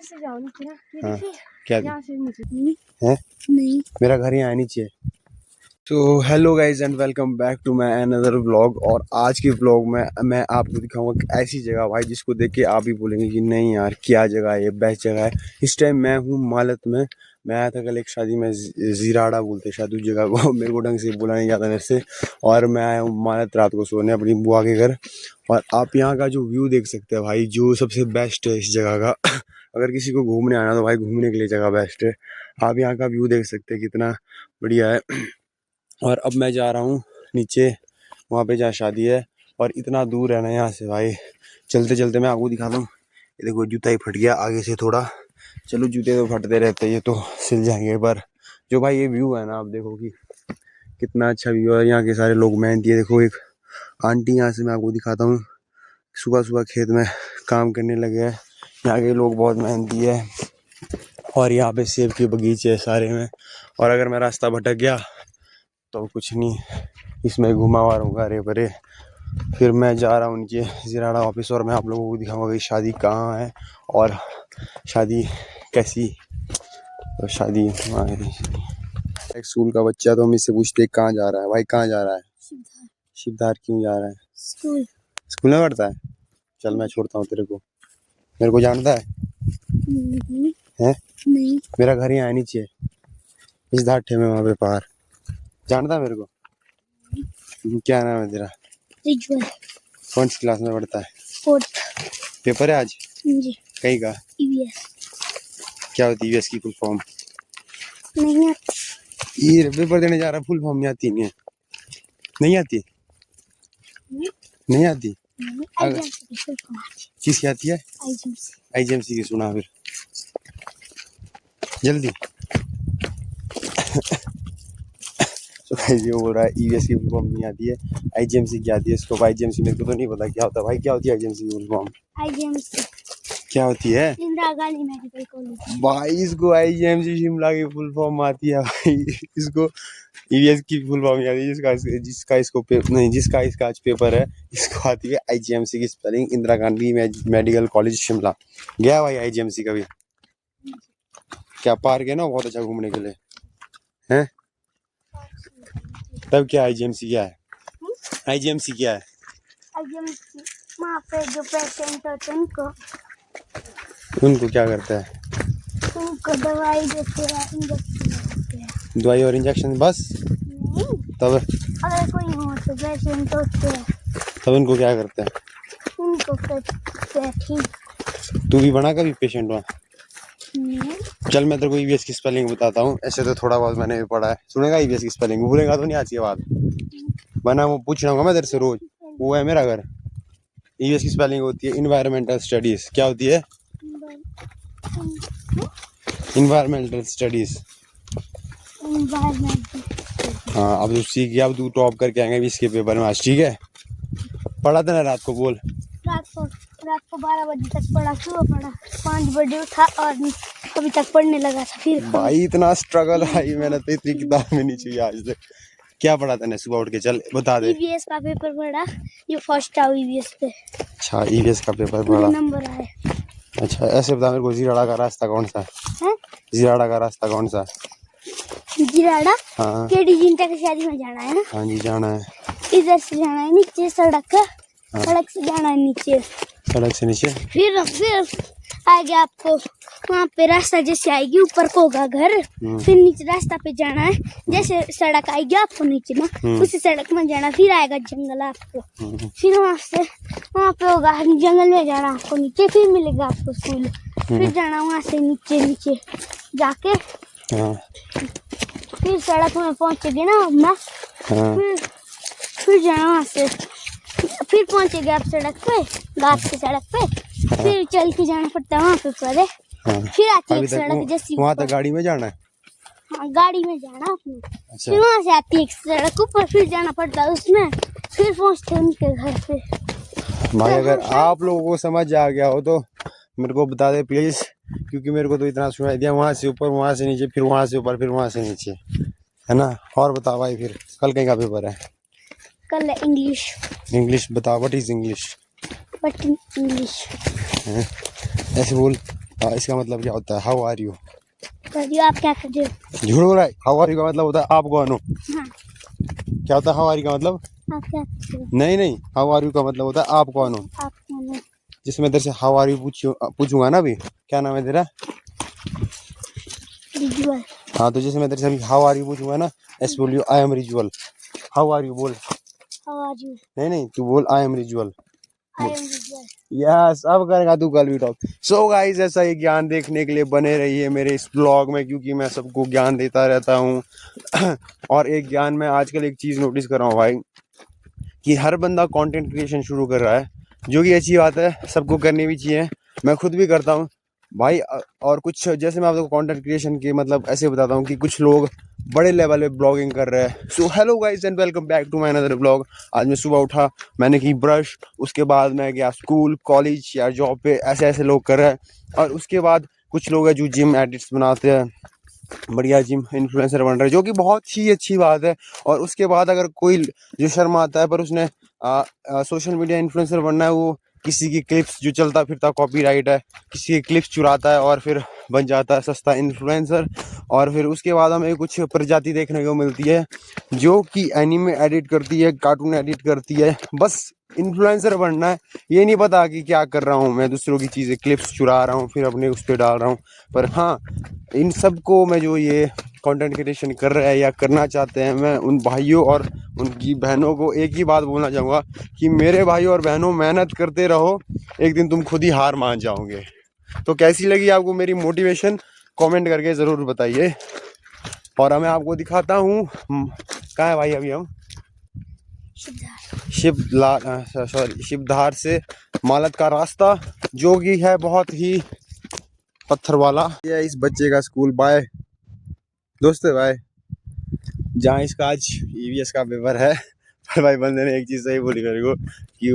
से जाओ नीचे ना, ये हाँ, देखिए क्या यहाँ से नीचे है? नहीं, मेरा घर यहाँ नीचे है। तो hello guys and welcome back to my another vlog. और आज के व्लॉग में मैं आपको दिखाऊंगा ऐसी जगह भाई जिसको देख के आप भी बोलेंगे कि नहीं यार क्या जगह है, ये बेस्ट जगह है। इस टाइम मैं हूँ मालत में। मैं आया था कल एक शादी में, जीराड़ा बोलते शायद उस जगह को, मेरे को ढंग से बोला नहीं जाता मेरे से। और मैं आया हूँ मालत रात को सोने अपनी बुआ के घर। और आप यहाँ का जो व्यू देख सकते हैं भाई, जो सबसे बेस्ट है इस जगह का। अगर किसी को घूमने आना तो भाई घूमने के लिए जगह बेस्ट है। आप यहाँ का व्यू देख सकते हैं कितना बढ़िया है। और अब मैं जा रहा हूँ नीचे, वहाँ पे जहाँ शादी है। और इतना दूर है ना यहाँ से भाई, चलते चलते मैं आपको दिखाता हूँ। ये देखो जूता ही फट गया आगे से थोड़ा। चलो जूते तो फटते रहते हैं, ये तो सिल जाएंगे। पर जो भाई ये व्यू है ना, आप देखो कि कितना अच्छा व्यू है। यहाँ के सारे लोग मेहनती है। देखो एक आंटी, यहाँ से मैं आपको दिखाता हूँ, सुबह सुबह खेत में काम करने लगे हैं। यहाँ के लोग बहुत मेहनती है। और यहाँ पे सेब के बगीचे है सारे में। और अगर मैं रास्ता भटक गया तो कुछ नहीं, इसमें घुमा हुआ रहूँगा हरे भरे। फिर मैं जा रहा हूँ नीचे जीराड़ा ऑफिस, और मैं आप लोगों को दिखाऊंगा कि शादी कहाँ है और शादी कैसी। तो शादी एक स्कूल का बच्चा, तो हम इससे पूछते कहाँ जा रहा है भाई, कहाँ जा रहा है? शिवधार क्यों जा रहा है? स्कूल में पढ़ता है। चल मैं छोड़ता हूँ तेरे को। मेरे को जानता है? नहीं। मेरा घर यहाँ नीचे इस धाटे में, वहाँ पे पार। जानता है मेरे को? क्या नाम है तेरा? कौन सी क्लास में पढ़ता है? 4th। पेपर है आज? जी। कहीं का? ईवीएस। क्या होती है ईवीएस की फुल फॉर्म? नहीं आती। ये पेपर देने जा रहा, फुल फॉर्म नहीं आती? नहीं आती? नहीं आती? किसकी आती है? आईजीएमसी की। सुना फिर जल्दी। तो ये बोल रहा है ईवीएस की फुल फॉर्म नहीं आती है, आईजीएमसी की आती है इसको। आईजीएमसी मेरे को तो नहीं पता क्या होता है भाई। क्या होती है आईजीएमसी की फुल फॉर्म? आईजीएमसी क्या होती है? Indira Gandhi medical college. भाई इसको आईजीएमसी शिमला की फुल फॉर्म आती है भाई। इसको ईवीएस की फुल फॉर्म आती है। जिसका इसका आज पेपर है, इसको आती है आईजीएमसी की spelling, Indira Gandhi medical college Shimla. गया भाई आईजीएमसी कभी? क्या पार्क है ना बहुत अच्छा घूमने के लिए हैं? तब क्या आईजीएमसी क्या है? आईजीएमसी क्या है? आईजीएमसी वहाँ पे जो पेशेंट होते हैं उनको क्या करता है? उनको दवाई देते हैं, इंजेक्शन देते हैं। दवाई और इंजेक्शन बस? नहीं। तब अगर कोई हो तो पेशेंट होते हैं, तब उनको क्या करते हैं? उनको करते हैं ठीक। तू भी बना कभी पेशेंट वहाँ? चल मैं तेरे को ईवीएस की स्पेलिंग बताता हूँ। ऐसे तो थोड़ा बहुत मैंने भी पढ़ा है। सुनेगा ईवीएस की स्पेलिंग? भूलेगा तो नहीं आज के बाद? वरना वो पूछ रहा हूँ मैं तेरे से रोज। वो है मेरा घर। ईवीएस की स्पेलिंग होती है इन्वायरमेंटल स्टडीज। क्या होती है? Environmental studies. हाँ अब तू सीख गया, अब तू टॉप करके आएंगे इसके पेपर में आज, ठीक है? पढ़ा था ना रात को? बोल। रात को 12 बजे तक पढ़ा। क्यों पढ़ा? 5 बजे उठा और अभी तक पढ़ने लगा था। फिर भाई इतना स्ट्रगल आई, मैंने तो इतनी किताब में नहीं चाहिए आज तक। क्या पढ़ा था सुबह उठ के? चल बता दे। ईवीएस का पेपर पढ़ा, ये फर्स्ट था ईवीएस पे। अच्छा ईवीएस का पेपर पढ़ा, नंबर आए। अच्छा ऐसे बता मेरे को, जीराड़ा का रास्ता कौन सा है? जीराड़ा का रास्ता कौन सा? जीराड़ा? हाँ केडी जिंटा की शादी में जाना है ना? हाँ जी जाना है। इधर से जाना है नीचे सड़क। हाँ। सड़क से जाना है नीचे। सड़क से नीचे फिर आगे आपको वहाँ पे रास्ता जैसे आएगी, ऊपर को होगा घर। फिर नीचे रास्ता पे जाना है, जैसे सड़क आएगी आपको नीचे में, उसी सड़क में जाना। फिर आएगा जंगल आपको। फिर वहाँ पे होगा जंगल में जाना आपको नीचे। फिर मिलेगा आपको स्कूल। फिर जाना वहाँ से नीचे जाके फिर सड़क में पहुँचेगी ना अपना। फिर जाना वहाँ से, फिर पहुँचेंगे आप सड़क पे, घाट की सड़क पे। फिर चल के जाना पड़ता है वहाँ पे पहले। फिर आती है सड़क जैसी, वहाँ तक गाड़ी में जाना है। हाँ गाड़ी में जाना आपने। अच्छा। फिर वहाँ से आती है एक सड़क ऊपर, फिर जाना पड़ता है उसमें। फिर पहुँचते हैं उनके घर पे। भाई अगर आप लोगों को समझ आ गया हो तो मेरे को बता दे प्लीज, क्योंकि मेरे को तो इतना सुनाई दिया। वहाँ से ऊपर, वहाँ से नीचे, फिर वहाँ से ऊपर, फिर वहाँ से नीचे, है ना? और बता भाई, फिर कल कहीं का पेपर है? कल इंग्लिश। इंग्लिश बता, what is English? What is English? ऐसे बोल। हाँ, इसका मतलब क्या होता है? How are you? बढ़िया। आप क्या कर रहे हो? झूठ बोल रहा है। हाउ आर यू का मतलब होता है आप कौन हो। हाँ। क्या होता है हाउ आर यू का मतलब? आप क्या कर रहे हो? नहीं नहीं, हाउ आर यू का मतलब होता है आप कौन हो। आप कौन हो? जिसमें तेरे से हाउ आर यू पूछूंगा ना अभी, क्या नाम है तेरा? रिजुअल। हाँ, तो जिसमें तेरे से अभी हाउ आर यू पूछूंगा ना, ऐसे बोलियो आई एम रिजुअल। हाउ आर यू बोल। How are you? नहीं नहीं, तू बोल आई एम रिजुअल। आई एम रिजुअल। यस, अब करेगा तू कल भी टॉप। सो गाइस, ऐसा ही ज्ञान देखने के लिए बने रहिए मेरे इस ब्लॉग में, क्योंकि मैं सबको ज्ञान देता रहता हूँ। और एक ज्ञान में आजकल एक चीज़ नोटिस कर रहा हूँ भाई, कि हर बंदा कंटेंट क्रिएशन शुरू कर रहा है, जो कि अच्छी बात है, सबको करनी भी चाहिए। मैं खुद भी करता हूँ भाई। और कुछ जैसे मैं आपको कंटेंट क्रिएशन के मतलब ऐसे बताता हूँ कि कुछ लोग बड़े लेवल पे ब्लॉगिंग कर रहे हैं। So hello guys and welcome back to my another blog. आज मैं सुबह उठा, मैंने की ब्रश, उसके बाद मैं गया स्कूल कॉलेज या जॉब पे, ऐसे ऐसे लोग कर रहे हैं। और उसके बाद कुछ लोग हैं जो जिम एडिट्स बनाते हैं, बढ़िया जिम इन्फ्लुएंसर बन रहे हैं, जो कि बहुत ही अच्छी बात है। और उसके बाद अगर कोई जो शर्माता है पर उसने सोशल मीडिया इन्फ्लुएंसर बनना है, वो किसी की क्लिप्स जो चलता फिरता कॉपीराइट है, किसी की क्लिप्स चुराता है और फिर बन जाता है सस्ता इन्फ्लुएंसर। और फिर उसके बाद हमें कुछ प्रजाति देखने को मिलती है जो कि एनीमे एडिट करती है, कार्टून एडिट करती है, बस इन्फ्लुएंसर बनना है। ये नहीं पता कि क्या कर रहा हूँ मैं, दूसरों की चीज़ें क्लिप्स चुरा रहा हूँ फिर अपने उस पर डाल रहा हूँ। पर हाँ, इन सब को मैं जो ये कंटेंट क्रिएशन कर रहे हैं या करना चाहते हैं, मैं उन भाइयों और उनकी बहनों को एक ही बात बोलना चाहूँगा कि मेरे भाइयों और बहनों, मेहनत करते रहो, एक दिन तुम खुद ही हार मान जाओगे। तो कैसी लगी आपको मेरी मोटिवेशन, कमेंट करके ज़रूर बताइए। और मैं आपको दिखाता हूँ कहाँ है भाई अभी हम? शिवधार से मालत का रास्ता, जो कि है बहुत ही पत्थर वाला। ये इस बच्चे का स्कूल। बाय दोस्त, बाय। जहाँ इसका आज ईवीएस का पेपर है। पर भाई बंदे ने एक चीज़ सही बोली मेरे को कि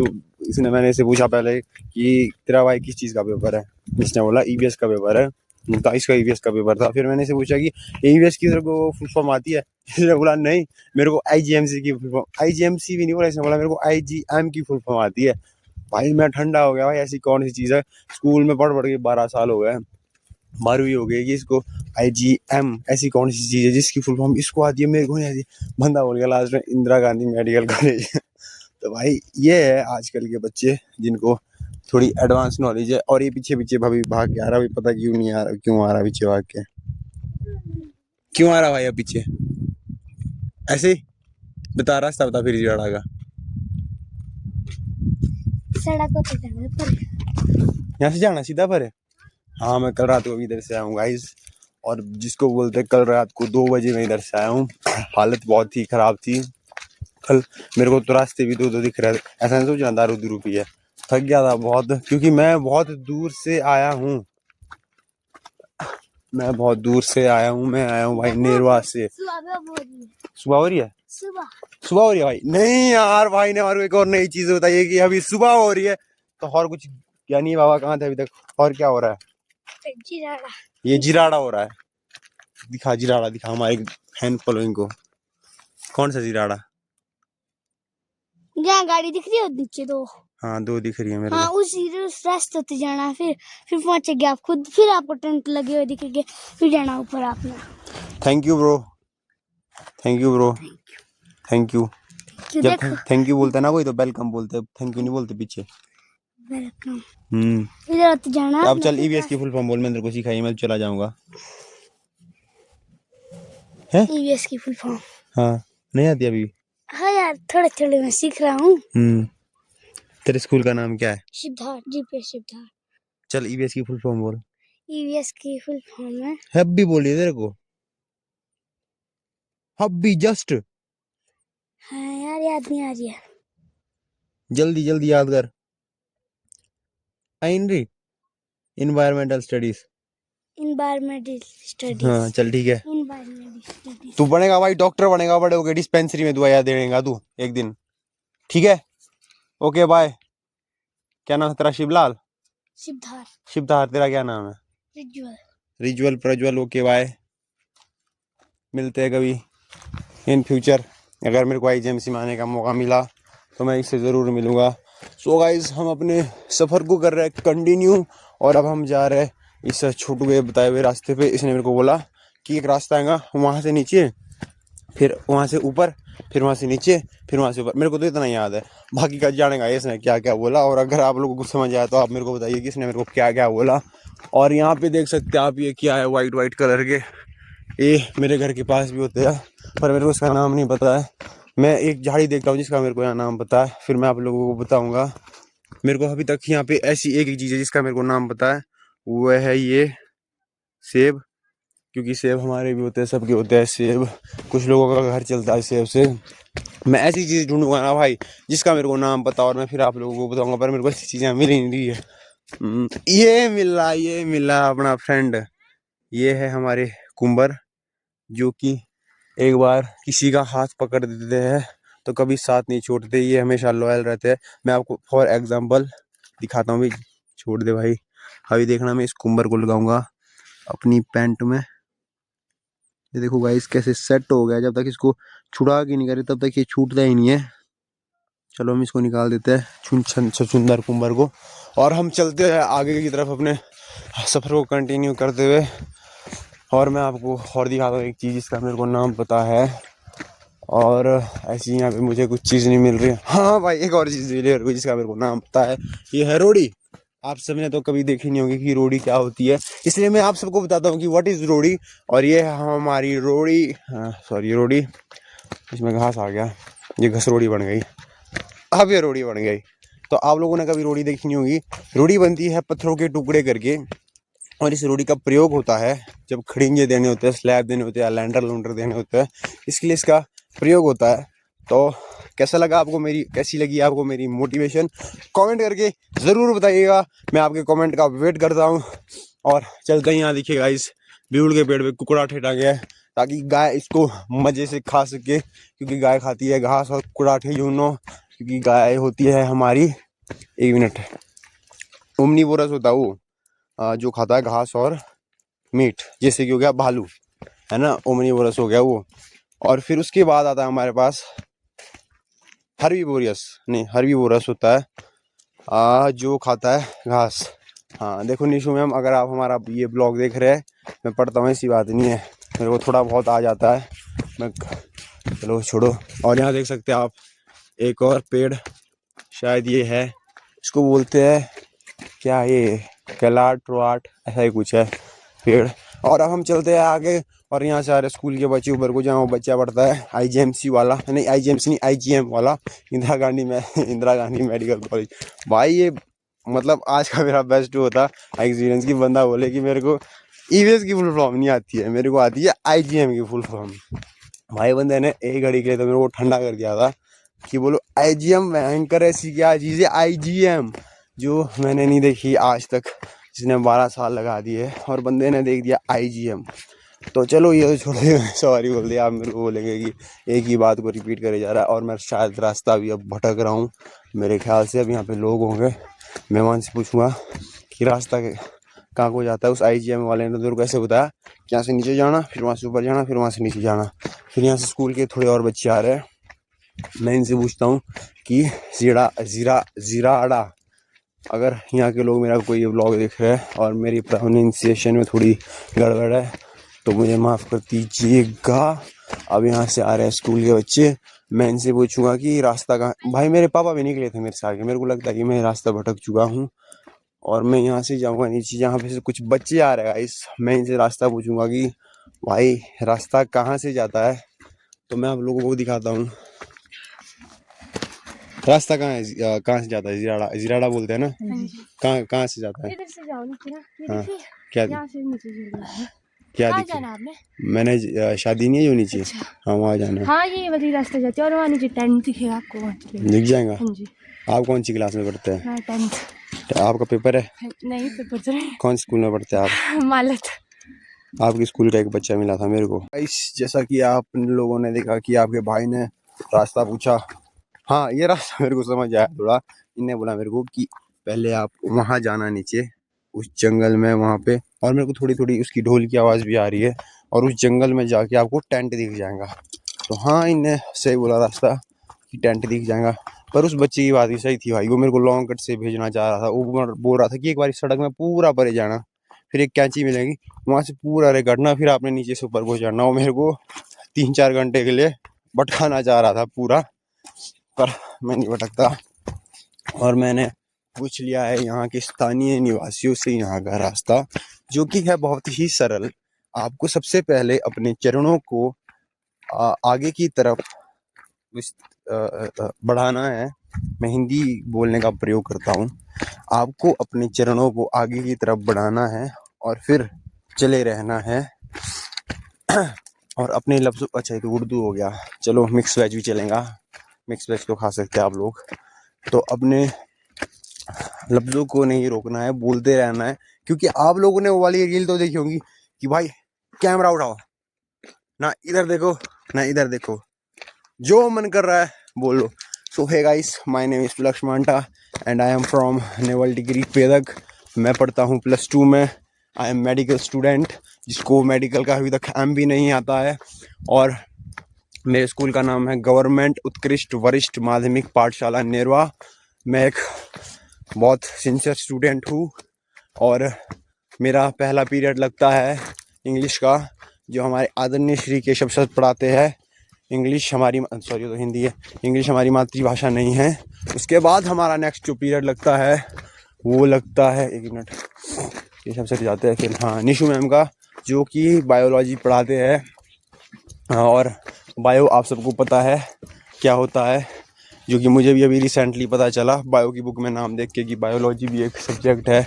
इसने, मैंने इसे पूछा पहले कि तेरा भाई किस चीज़ का पेपर है, इसने बोला ईवीएस का पेपर है। तो इसका ईवीएस का पेपर था। फिर मैंने इसे पूछा कि ईवीएस की तेरे को फुल फॉर्म आती है? इसने बोला नहीं, मेरे को आईजीएमसी की फुल फॉर्म, आईजीएमसी भी नहीं बोला इसने, बोला मेरे को आईजीएम की फुल फॉर्म आती है। भाई मैं ठंडा हो गया भाई, ऐसी कौन सी चीज़ है, स्कूल में पढ़ पढ़ के 12 साल हो गए, 12वीं हो गई कि इसको आईजीएम ऐसी कौन सी चीज़ है जिसकी फुल फॉर्म इसको आती है, मेरे को नहीं आती। बंदा बोल गया लास्ट में इंदिरा गांधी मेडिकल कॉलेज। तो भाई ये है आजकल के बच्चे जिनको थोड़ी एडवांस नॉलेज है। और ये पीछे पीछे भाभी भाग के आ रहा, भी पता क्यों नहीं आ रहा, क्यों आ रहा पीछे भाग के, क्यों आ रहा भाई अब पीछे ऐसे ही? बता, रास्ता बता फिर जिराड़ा का। सड़क को तो जाना पर यहाँ से जाना सीधा पर है। हाँ, मैं कल रात को भी इधर से आया हूँ गाइस। और जिसको बोलते हैं कल रात को 2 बजे मैं इधर से आया हूँ। हालत बहुत ही ख़राब थी कल। मेरे को तो रास्ते भी दो दो दिख रहे थे, ऐसा नहीं सोचना दारू दूरू पी है। थक गया था बहुत, क्योंकि मैं बहुत दूर से आया हूँ। मैं बहुत दूर से आया हूँ, मैं आया हूँ भाई नेरवा से। सुबह हो रही है? सुबह हो रही है भाई? नहीं यार, भाई ने हमारे को एक और नई चीज़ बताई है कि अभी सुबह हो रही है। तो और कुछ क्या नहीं, बाबा कहाँ थे अभी तक? और क्या हो रहा है? जिराड़ा। ये जिराड़ा हो रहा है। दिखा जिराड़ा, दिखा हमारे फैन फॉलोइंग को। कौन सा जिराड़ा? जहाँ गाड़ी दिख रही है नीचे दो। हाँ, 2 दिख रही है मेरे हाँ, को। उस रास्ते से जाना, फिर पहुंचेंगे आप खुद, फिर आपको टेंट लगे हुए दिखेंगे, फिर जाना ऊपर आपने। Thank you bro, thank you bro, thank you. क्यों जब देखो थैंक यू बोलते हैं ना कोई, तो वेलकम बोलते हैं, थैंक यू नहीं बोलते पीछे। वेलकम। हम्म। इधर तो जाना अब चल ईवीएस की फुल फॉर्म बोल, मैं तेरे को सिखाई, मैं चला जाऊंगा। है ईवीएस की फुल फॉर्म। हाँ, नहीं आती अभी? हाँ यार, थोड़े थोड़े मैं सीख रहा हूँ। तेरे स्कूल का नाम क्या है? शिवधार, जीपीएस शिवधार। चल ईवीएस की फुल फॉर्म बोल। ईवीएस की फुल फॉर्म है हब भी बोलिए तेरे को, हब भी जस्ट। हाँ यार, याद नहीं आ रही है। जल्दी जल्दी याद कर। आइनरी इन्वायरमेंटल स्टडीज। Environmental studies. हाँ चल ठीक है। Environmental studies. तू बनेगा भाई डॉक्टर, बनेगा बड़े होके, डिस्पेंसरी में दवाइयाँ देगा तू एक दिन, ठीक है? Okay bye. क्या नाम है तेरा? शिवलाल? शिवधार। शिवधार। तेरा क्या नाम है? रिजुअल। रिज्वल प्रज्वल। ओके बाय, मिलते हैं कभी इन फ्यूचर। अगर मेरे को आईजीएमसी में आने का मौका मिला तो मैं इससे ज़रूर मिलूँगा। सो गाइज, हम अपने सफ़र को कर रहे हैं कंटिन्यू, और अब हम जा रहे हैं इस छोटू के बताए हुए रास्ते पे इसने मेरे को बोला कि एक रास्ता आएगा वहाँ से नीचे, फिर वहाँ से ऊपर, फिर वहाँ से नीचे, फिर वहाँ से ऊपर। मेरे को तो इतना याद है, बाकी का जाने का इसने क्या क्या बोला। और अगर आप लोगों को समझ आया तो आप मेरे को बताइए कि इसने मेरे को क्या क्या बोला। और यहाँ पे देख सकते हैं आप, ये क्या है, वाइट वाइट कलर के, ये मेरे घर के पास भी होते हैं पर मेरे को इसका नाम नहीं पता है। मैं एक झाड़ी देखता हूँ जिसका मेरे को यहाँ नाम पता है, फिर मैं आप लोगों को बताऊँगा। मेरे को अभी तक यहाँ पे ऐसी एक एक चीज़ है जिसका मेरे को नाम पता है, वो है ये सेब। क्योंकि सेब हमारे भी होते हैं, सबके होते हैं सेब, कुछ लोगों का घर चलता है सेब से। मैं ऐसी चीज़ ढूंढूंगा ना भाई जिसका मेरे को नाम पता, और मैं फिर आप लोगों को बताऊंगा। पर मेरे को ऐसी चीज़ें मिल ही नहीं रही है। ये मिला अपना फ्रेंड, ये है हमारे कुंबर, जो कि एक बार किसी का हाथ पकड़ देते हैं तो कभी साथ नहीं छोड़ते, ये हमेशा लॉयल रहते हैं। मैं आपको फॉर एग्जांपल दिखाता हूँ भाई, छोड़ दे भाई। अभी देखना, मैं इस कुंबर को लगाऊंगा अपनी पैंट में। ये देखो गाइस कैसे सेट हो गया, जब तक इसको छुड़ा के नहीं करे तब तक ये छूटता ही नहीं है। चलो हम इसको निकाल देते हैं छुंदर कुंबर को, और हम चलते हैं आगे की तरफ अपने सफ़र को कंटिन्यू करते हुए। और मैं आपको और दिखाता हूँ एक चीज़ जिसका मेरे को नाम पता है, और ऐसी यहाँ पे मुझे कुछ चीज़ नहीं मिल रही है। हाँ भाई, एक और चीज़ मिली है जिसका मेरे को नाम पता है, ये है रोड़ी। आप सबने तो कभी देखी नहीं होगी कि रोड़ी क्या होती है, इसलिए मैं आप सबको बताता हूँ कि व्हाट इज़ रोड़ी। और ये है हमारी रोड़ी, सॉरी रोड़ी, इसमें घास आ गया, ये घसरोड़ी बन गई, अब ये रोड़ी बन गई। तो आप लोगों ने कभी रोड़ी देखी नहीं होगी। रोड़ी बनती है पत्थरों के टुकड़े करके, और इस रोड़ी का प्रयोग होता है जब खड़िंगे देने होते हैं, स्लैब देने होते हैं, लैंडर लूंडर देने होते हैं, इसके लिए इसका प्रयोग होता है। तो कैसा लगा आपको मेरी, कैसी लगी आपको मेरी मोटिवेशन, कमेंट करके ज़रूर बताइएगा। मैं आपके कमेंट का वेट करता हूँ। और चलते ही यहाँ देखिएगा, इस बीउड़ के पेड़ पे कुकड़ा ठेटा गया है ताकि गाय इसको मज़े से खा सके, क्योंकि गाय खाती है घास और कुकड़ा ठे यूनो, क्योंकि गाय होती है हमारी, एक मिनट, ओमनीवोरस होता है वो, जो खाता है घास और मीट, जैसे कि हो गया भालू, है ना, ओमनीवोरस हो गया वो। और फिर उसके बाद आता है हमारे पास हर्बीवोरस, नहीं हर्बीवोरस होता है जो खाता है घास। हाँ देखो निशु मैम, अगर आप हमारा ये ब्लॉग देख रहे हैं, मैं पढ़ता हूँ ऐसी बात नहीं है, मेरे को थोड़ा बहुत आ जाता है, मैं, चलो छोड़ो। और यहाँ देख सकते हैं आप एक और पेड़, शायद ये है, इसको बोलते हैं क्या, ये कैलाट रोआट ऐसा ही कुछ है पेड़। और अब हम चलते हैं आगे, और यहाँ से आ रहे स्कूल के बच्चे ऊपर को, जहाँ वो बच्चा पढ़ता है IGMC वाला, नहीं IGMC नहीं IGM वाला, इंदिरा गांधी मेडिकल कॉलेज। भाई ये मतलब आज का मेरा बेस्ट होता एक्सपीरियंस की, बंदा बोले कि मेरे को EVS की फुल फॉर्म नहीं आती है, मेरे को आती है IGM की फुल फॉर्म। भाई बंदे ने एक घड़ी के लिए तो मेरे को ठंडा कर दिया था कि बोलो IGM भयंकर ऐसी क्या चीज़ है IGM, जो मैंने नहीं देखी आज तक, जिसने 12 साल लगा दिए, और बंदे ने देख दिया IGM। तो चलो ये तो छोड़ो, सॉरी बोल दिया, आप मेरे को बोलेंगे कि एक ही बात को रिपीट करे जा रहा है। और मैं शायद रास्ता भी अब भटक रहा हूँ मेरे ख्याल से। अब यहाँ पे लोग होंगे, मैं वहाँ से पूछूंगा कि रास्ता कहाँ को जाता है। उस IGM वाले ने तो कैसे बताया कि यहाँ से नीचे जाना, फिर वहाँ से ऊपर जाना, फिर वहाँ से नीचे जाना। फिर यहाँ से स्कूल के थोड़े और बच्चे आ रहे हैं, मैं इनसे पूछता हूँ कि जीराड़ा, अगर यहाँ के लोग मेरा कोई व्लॉग देख रहे हैं और मेरी प्रोनाउंसिएशन में थोड़ी गड़बड़ है तो मुझे माफ़ कर दीजिएगा। अब यहाँ से आ रहे हैं स्कूल के बच्चे, मैं इनसे पूछूंगा कि रास्ता कहाँ। भाई मेरे पापा भी निकले थे मेरे से आगे, मेरे को लगता है कि मैं रास्ता भटक चुका हूँ, और मैं यहाँ से जाऊँगा नीचे जहाँ पे से कुछ बच्चे आ रहे हैं गाइस, मैं इनसे रास्ता पूछूंगा कि भाई रास्ता कहाँ से जाता है। तो मैं आप लोगों को दिखाता हूँ रास्ता कहाँ है, कहाँ से जाता है। जीराड़ा बोलते हैं ना, कहाँ से जाता है। इधर से जाओ नीचे ना, ये हाँ देखिए, क्या यहाँ से नीचे चल जाना है। क्या कहाँ दिखे, जाना आपने? मैंने शादी नहीं है जो नीचे। अच्छा। हाँ वहाँ जाना है। हाँ ये वाली रास्ता जाती है, और वहाँ नीचे टेंट दिखेगा आपको, वहाँ चलेंगे। दिख जाएगा। हाँ जी। आप कौन सी क्लास में पढ़ते हैं? मैं 10th। आपका पेपर है? नहीं पेपर तो नहीं। कौन स्कूल में पढ़ते हैं आप? मालत। आपके स्कूल का एक बच्चा मिला था मेरे को। जैसा कि आप लोगों ने देखा कि आपके भाई ने रास्ता पूछा, हाँ ये रास्ता मेरे को समझ आया थोड़ा। इनने बोला मेरे को कि पहले आप वहाँ जाना नीचे उस जंगल में वहाँ पे, और मेरे को थोड़ी थोड़ी उसकी ढोल की आवाज़ भी आ रही है, और उस जंगल में जाके आपको टेंट दिख जाएगा। तो हाँ इनने सही बोला रास्ता कि टेंट दिख जाएगा। पर उस बच्चे की बात ही सही थी भाई, वो मेरे को लॉन्ग कट से भेजना चाह रहा था। वो बोल रहा था कि एक बार सड़क में पूरा परे जाना, फिर एक कैंची मिलेगी, वहाँ से पूरा रगड़ना, फिर आपने नीचे से ऊपर को चढ़ना। वो मेरे को 3-4 घंटे के लिए भटकाना चाह रहा था पूरा, पर मैं नहीं भटकता। और मैंने पूछ लिया है यहाँ के स्थानीय निवासियों से यहाँ का रास्ता, जो कि है बहुत ही सरल। आपको सबसे पहले अपने चरणों को आगे की तरफ बढ़ाना है। मैं हिंदी बोलने का प्रयोग करता हूँ। आपको अपने चरणों को आगे की तरफ बढ़ाना है और फिर चले रहना है। और अपने लफ्ज़ों, अच्छा ये तो उर्दू हो गया, चलो मिक्स वेज भी चलेगा, मिक्स वेज तो खा सकते हैं आप लोग। तो अपने लफ्ज़ों को नहीं रोकना है, बोलते रहना है। क्योंकि आप लोगों ने वो वाली रील तो देखी होंगी कि भाई कैमरा उठाओ, ना इधर देखो ना इधर देखो, जो मन कर रहा है बोलो। So hey guys, my name is Lakshmana and I am from नेवल डिग्री पेदक। मैं पढ़ता हूँ +2 में। आई एम मेडिकल स्टूडेंट, जिसको मेडिकल का अभी तक एम भी नहीं आता है। और मेरे स्कूल का नाम है गवर्नमेंट उत्कृष्ट वरिष्ठ माध्यमिक पाठशाला नेरवा। मैं एक बहुत सिंसियर स्टूडेंट हूँ और मेरा पहला पीरियड लगता है इंग्लिश का, जो हमारे आदरणीय श्री केशव सर पढ़ाते हैं। इंग्लिश हमारी, सॉरी तो हिंदी है, इंग्लिश हमारी मातृभाषा नहीं है। उसके बाद हमारा नेक्स्ट जो पीरियड लगता है वो लगता है, एक मिनट, केशव सर जाते हैं फिर, हाँ, निशु मैम का, जो कि बायोलॉजी पढ़ाते हैं। और बायो आप सबको पता है क्या होता है, जो कि मुझे भी अभी रिसेंटली पता चला बायो की बुक में नाम देख के कि बायोलॉजी भी एक सब्जेक्ट है।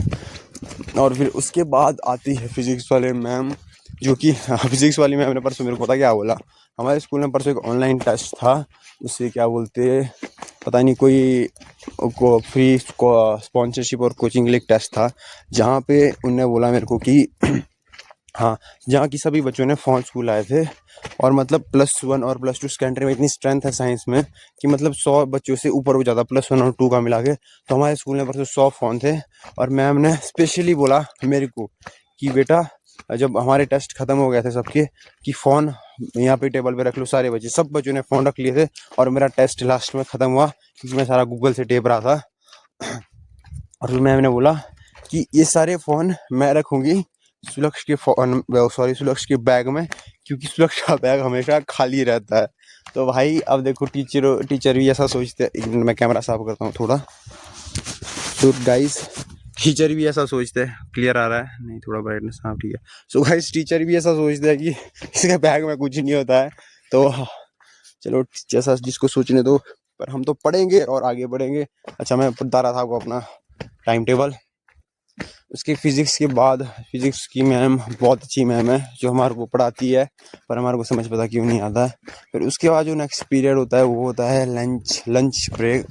और फिर उसके बाद आती है फिज़िक्स वाले मैम, जो कि फिज़िक्स वाली मैम ने परसों मेरे को पता क्या बोला, हमारे स्कूल में परसों एक ऑनलाइन टेस्ट था, उससे क्या बोलते पता नहीं, कोई को फ्री स्पॉन्सरशिप और कोचिंग के लिए टेस्ट था, जहाँ पे उनने बोला मेरे को कि हाँ, जहाँ की सभी बच्चों ने फ़ोन स्कूल आए थे। और मतलब +1 और +2 सेकेंडरी में इतनी स्ट्रेंथ है साइंस में कि मतलब 100 बच्चों से ऊपर हो जाता, +1 और 2 का मिला के। तो हमारे स्कूल में परसों 100 फ़ोन थे। और मैम ने स्पेशली बोला मेरे को कि बेटा, जब हमारे टेस्ट ख़त्म हो गए थे सबके, कि फ़ोन यहाँ पे टेबल पे रख लो। सारे बच्चे, सब बच्चों ने फ़ोन रख लिए थे और मेरा टेस्ट लास्ट में ख़त्म हुआ क्योंकि मैं सारा गूगल से टेप रहा था। और फिर मैम ने बोला कि ये सारे फ़ोन मैं रखूँगी सुलक्ष के फ़ोन, सॉरी सुलक्ष के बैग में, क्योंकि सुलक्ष का बैग हमेशा खाली रहता है। तो भाई अब देखो, टीचर भी ऐसा सोचते हैं। एक मिनट, मैं कैमरा साफ करता हूँ थोड़ा। तो गाइस, टीचर भी ऐसा सोचते हैं, क्लियर आ रहा है नहीं, थोड़ा ब्राइटनेस, हाँ ठीक है। सो गाइस, टीचर भी ऐसा सोचते हैं कि इसके बैग में कुछ नहीं होता है। तो चलो जैसा जिसको सोचने दो, पर हम तो पढ़ेंगे और आगे बढ़ेंगे। अच्छा, मैं बता रहा था आपको अपना टाइम टेबल। उसके फिज़िक्स के बाद, फिज़िक्स की मैम बहुत अच्छी मैम है जो हमारे को पढ़ाती है, पर हमारे को समझ पता क्यों नहीं आता है। फिर उसके बाद जो नेक्स्ट पीरियड होता है वो होता है लंच ब्रेक,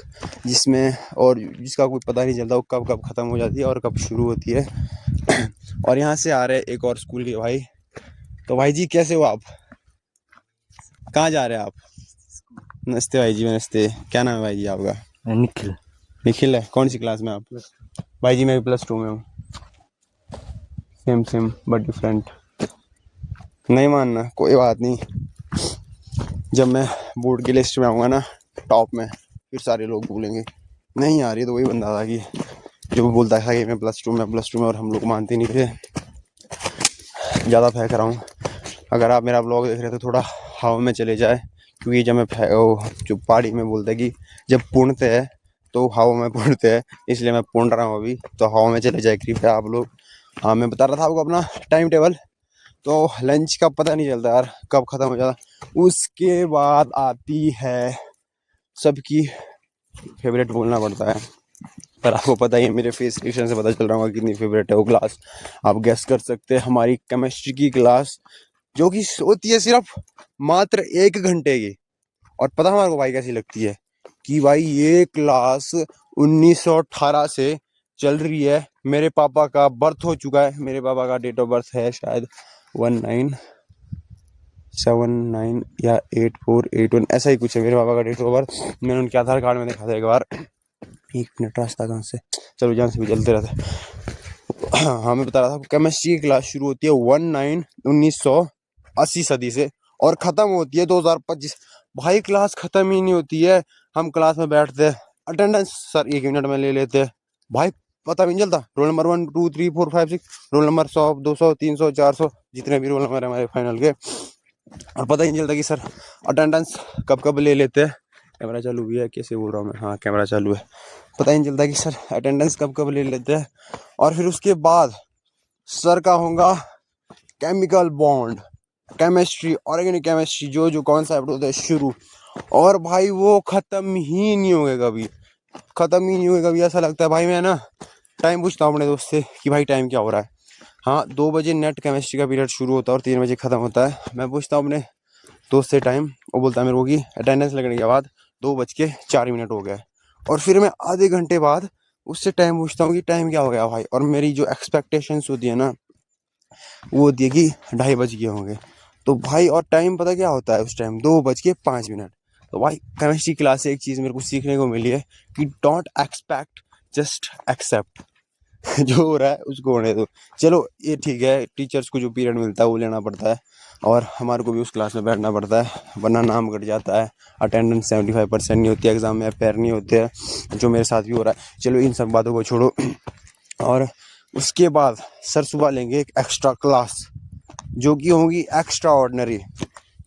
जिसमें, और जिसका कोई पता नहीं चलता वो कब कब ख़त्म हो जाती है और कब शुरू होती है। और यहाँ से आ रहे हैं एक और स्कूल के भाई। तो भाई जी कैसे हो आप, कहाँ जा रहे हैं आप? नमस्ते भाई जी, नमस्ते। क्या नाम है भाई जी आपका? निखिल। निखिल है। कौन सी क्लास में आप? भाई जी मैं भी +2 में हूँ। Same but different. नहीं मानना, कोई बात नहीं। जब मैं बोर्ड की लिस्ट में आऊँगा ना टॉप में, फिर सारे लोग बोलेंगे नहीं आ रही। तो वही बंदा था कि जो बोलता था कि मैं +2 में, और हम लोग मानते नहीं थे। ज़्यादा फेंक रहा हूँ। अगर आप मेरा ब्लॉग देख रहे हो तो थोड़ा हवा में चले जाए, क्योंकि जब मैं जो पहाड़ी में बोलते हैं कि जब पूर्णते हैं तो हवा में पूर्णते हैं, इसलिए मैं पूर्ण रहा हूँ अभी। तो हवा में चले जाए कृपया आप लोग। हाँ, मैं बता रहा था आपको अपना टाइम टेबल। तो लंच का पता नहीं चलता यार कब ख़त्म हो जाता। उसके बाद आती है सबकी फेवरेट, बोलना पड़ता है, पर आपको पता ही है मेरे फेस रिएक्शन से पता चल रहा होगा कितनी फेवरेट है वो क्लास। आप गेस कर सकते हैं, हमारी केमिस्ट्री की क्लास, जो कि होती है सिर्फ मात्र 1 घंटे की। और पता हमारे को भाई कैसी लगती है कि भाई ये क्लास 1918 से चल रही है। मेरे पापा का बर्थ हो चुका है, मेरे पापा का डेट ऑफ बर्थ है शायद 1979 या 8481, ऐसा ही कुछ है मेरे पापा का डेट ऑफ बर्थ। मैंने उनके आधार कार्ड में देखा था एक बार। एक मिनट, रास्ता कहाँ से, चलो जहाँ से भी चलते रहते। हाँ, मैं बता रहा था केमिस्ट्री की क्लास शुरू होती है 1980 सदी से और ख़त्म होती है 2025। भाई क्लास ख़त्म ही नहीं होती है। हम क्लास में बैठते हैं, अटेंडेंस सर 1 मिनट में ले लेते हैं भाई। पता भी नहीं चलता। रोल नंबर 1 2 3 4 5 6, रोल नंबर 100 200 300 400 जितने भी रोल नंबर है हमारे फाइनल के, और पता ही नहीं चलता कि सर अटेंडेंस कब कब ले लेते हैं। कैमरा चालू भी है, कैसे बोल रहा हूँ मैं, हाँ कैमरा चालू है। पता ही नहीं चलता कि सर अटेंडेंस कब कब ले लेते हैं। और फिर उसके बाद सर का होगा chemical bond, chemistry, organic chemistry, जो जो कॉन्सेप्ट होते हैं शुरू, और भाई वो ख़त्म ही नहीं होगा कभी, ख़त्म ही नहीं होगा कभी। ऐसा लगता है भाई, मैं ना टाइम पूछता हूँ अपने दोस्त से कि भाई टाइम क्या हो रहा है। हाँ 2 बजे नेट केमिस्ट्री का पीरियड शुरू होता है और 3 बजे ख़त्म होता है। मैं पूछता हूँ अपने दोस्त से टाइम, वो बोलता है मेरे को कि अटेंडेंस लगने के बाद 2:04 हो गया है। और फिर मैं आधे घंटे बाद उससे टाइम पूछता हूँ कि टाइम क्या हो गया भाई, और मेरी जो एक्सपेक्टेशंस होती है ना वो होती है कि 2:30 बज गए होंगे। तो भाई और टाइम पता क्या होता है उस टाइम, 2:05। तो भाई केमिस्ट्री क्लास से एक चीज़ मेरे को सीखने को मिली है कि डोंट एक्सपेक्ट, जस्ट एक्सेप्ट। जो हो रहा है उसको होने दो। चलो ये ठीक है, टीचर्स को जो पीरियड मिलता है वो लेना पड़ता है, और हमारे को भी उस क्लास में बैठना पड़ता है, वरना नाम कट जाता है। अटेंडेंस 75% नहीं होती, एग्जाम में अपेयर नहीं होते हैं, जो मेरे साथ भी हो रहा है। चलो इन सब बातों को छोड़ो। और उसके बाद सर सुबह लेंगे एक एक्स्ट्रा क्लास, जो कि होगी एक्स्ट्रा ऑर्डिनरी।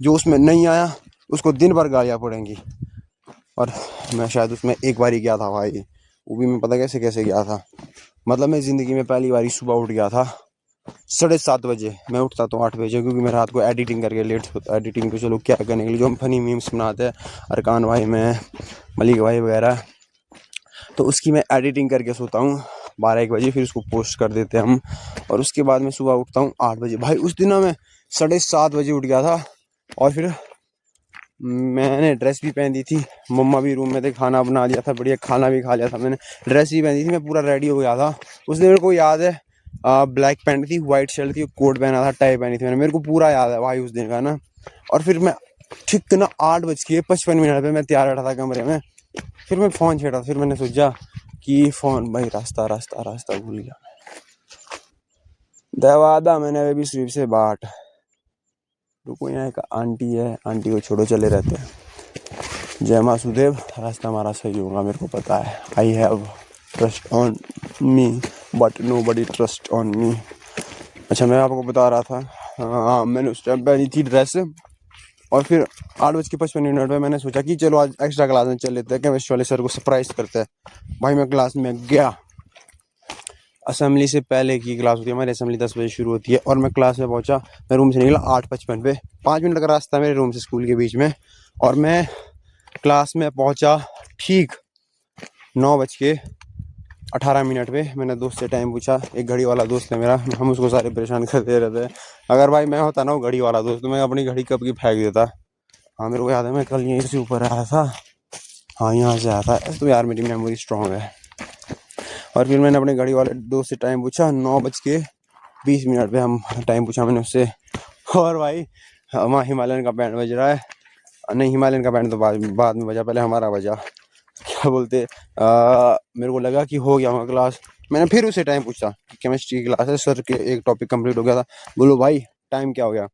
जो उसमें नहीं आया उसको दिन भर गालियाँ पड़ेंगी। और मैं शायद उसमें एक बार ही गया था भाई, वो भी मैं पता कैसे कैसे गया था। मतलब मैं ज़िंदगी में पहली बार सुबह उठ गया था 7:30 बजे। मैं उठता तो 8 बजे, क्योंकि मैं रात को एडिटिंग करके लेट होता। एडिटिंग तो चलो क्या करने के लिए, जो हम फनी मीम्स बनाते हैं, अरकान भाई, मैं, मलिक भाई वगैरह, तो उसकी मैं एडिटिंग करके सोता हूँ 12-1 बजे, फिर उसको पोस्ट कर देते हैं हम। और उसके बाद मैं सुबह उठता हूँ 8 बजे। भाई उस दिन मैं 7:30 बजे उठ गया था, और फिर मैंने ड्रेस भी पहनी थी, मम्मा भी रूम में थे, खाना बना लिया था, बढ़िया खाना भी खा लिया था मैंने, ड्रेस भी पहनी थी, मैं पूरा रेडी हो गया था। उस दिन मेरे को याद है, ब्लैक पैंट थी, वाइट शर्ट थी, कोट पहना था, टाई पहनी थी मैंने, मेरे को पूरा याद है भाई उस दिन का ना। और फिर मैं ठीक ना 8:55 पे मैं तैयार बैठा था कमरे में। फिर मैं फ़ोन छेड़ा, फिर मैंने सोचा कि फ़ोन, भाई रास्ता रास्ता रास्ता भूल गया। दरवाजा मैंने अभी स्वीप से बाट। रुको, यहाँ एक आंटी है, आंटी को छोड़ो, चले रहते हैं। जय मासुदेव, रास्ता हमारा सही होगा, मेरे को पता है। I have trust on me but nobody trust on me. अच्छा मैं आपको बता रहा था, हाँ मैंने उस टाइम पहनी थी ड्रेस। और फिर 8:55 पे मैंने सोचा कि चलो आज एक्स्ट्रा क्लास में चल लेते हैं, केमिस्ट्री वाले सर को सरप्राइज़ करते हैं। भाई मैं क्लास में गया, असेंबली से पहले की क्लास होती है हमारी, असेंबली 10 बजे शुरू होती है, और मैं क्लास में पहुंचा, मैं रूम से निकला 8:55 पे, 5 मिनट का रास्ता मेरे रूम से स्कूल के बीच में। और मैं क्लास में पहुंचा ठीक 9:18 पे। मैंने दोस्त से टाइम पूछा, एक घड़ी वाला दोस्त है मेरा, हम उसको सारे परेशान करते रहते हैं। अगर भाई मैं होता ना वो घड़ी वाला दोस्त, तो मैं अपनी घड़ी कब की फेंक देता। हाँ मेरे को याद है, मैं कल यहीं से ऊपर आया था, हाँ यहाँ से आया था, तो यार मेरी मेमोरी स्ट्रॉन्ग है। और फिर मैंने अपने घड़ी वाले दोस्त से टाइम पूछा, 9:20 पे हम टाइम पूछा मैंने उससे। और भाई वहाँ हिमालयन का बैंड बज रहा है, नहीं हिमालयन का बैंड तो बाद में बजा, पहले हमारा बजा। क्या बोलते, मेरे को लगा कि हो गया होगा क्लास। मैंने फिर उसे टाइम पूछा, केमिस्ट्री की क्लास है सर के, एक टॉपिक कंप्लीट हो गया था, बोलो भाई टाइम क्या हो गया।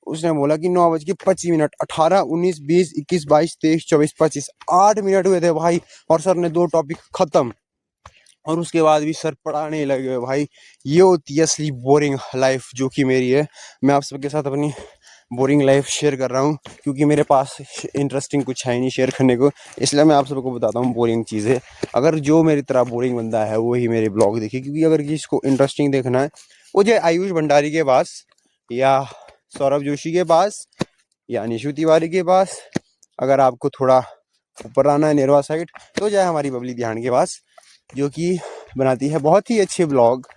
उसने बोला कि 9:25, 18 19 20 21 22 23 24 25, 8 मिनट हुए थे भाई, और सर ने 2 टॉपिक खत्म। और उसके बाद भी सर पढ़ाने लगे भाई। ये होती है असली बोरिंग लाइफ जो कि मेरी है। मैं आप सबके साथ अपनी बोरिंग लाइफ शेयर कर रहा हूँ, क्योंकि मेरे पास इंटरेस्टिंग कुछ है नहीं शेयर करने को, इसलिए मैं आप सबको बताता हूँ बोरिंग चीज़ें। अगर जो मेरी तरह बोरिंग बंदा है वो ही मेरे ब्लॉग देखे, क्योंकि अगर जिसको इंटरेस्टिंग देखना है वो जाए आयुष भंडारी के पास, या सौरभ जोशी के पास, या निशु तिवारी के पास। अगर आपको थोड़ा ऊपर आना है नेरवा साइड, तो जाए हमारी बबली ध्यान के पास, जो कि बनाती है बहुत ही अच्छे ब्लॉग।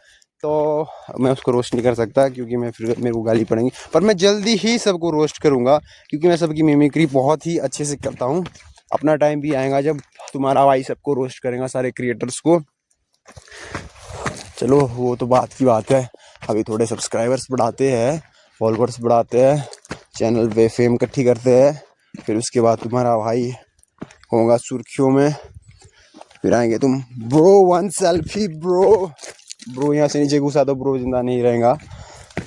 तो मैं उसको रोस्ट नहीं कर सकता, क्योंकि मैं फिर मेरे को गाली पड़ेंगी, पर मैं जल्दी ही सबको रोस्ट करूँगा, क्योंकि मैं सबकी मिमिक्री बहुत ही अच्छे से करता हूँ। अपना टाइम भी आएगा जब तुम्हारा भाई सबको रोस्ट करेगा, सारे क्रिएटर्स को। चलो वो तो बात की बात है, अभी थोड़े सब्सक्राइबर्स बढ़ाते हैं, फॉलोअर्स बढ़ाते हैं, चैनल पे फेम इकट्ठी करते हैं, फिर उसके बाद तुम्हारा भाई होगा सुर्खियों में, फिर आएंगे तुम ब्रो 1 सेल्फी ब्रो यहाँ से नीचे घुसा तो ब्रो जिंदा नहीं रहेगा।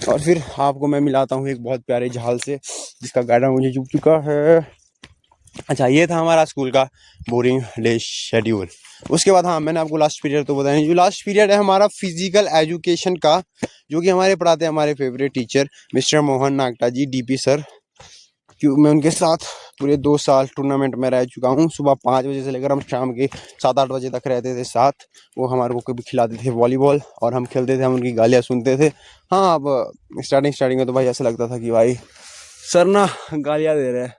और फिर आपको मैं मिलाता हूँ एक बहुत प्यारे झाल से, जिसका गाना मुझे चुप चुका है। अच्छा, ये था हमारा स्कूल का बोरिंग डे शेड्यूल। उसके बाद हाँ, मैंने आपको लास्ट पीरियड तो बताया नहीं। जो लास्ट पीरियड है हमारा फिजिकल एजुकेशन का, जो कि हमारे पढ़ाते हैं हमारे फेवरेट टीचर मिस्टर मोहन नागटा जी, डीपी सर। क्यों, मैं उनके साथ पूरे 2 साल टूर्नामेंट में रह चुका हूँ। सुबह 5 बजे से लेकर हम शाम के 7-8 बजे तक रहते थे साथ। वो हमारे को कभी खिलाते थे वॉलीबॉल और हम खेलते थे, हम उनकी गालियाँ सुनते थे। हाँ, अब स्टार्टिंग में तो भाई ऐसा लगता था कि भाई सर ना गालियाँ दे रहे हैं,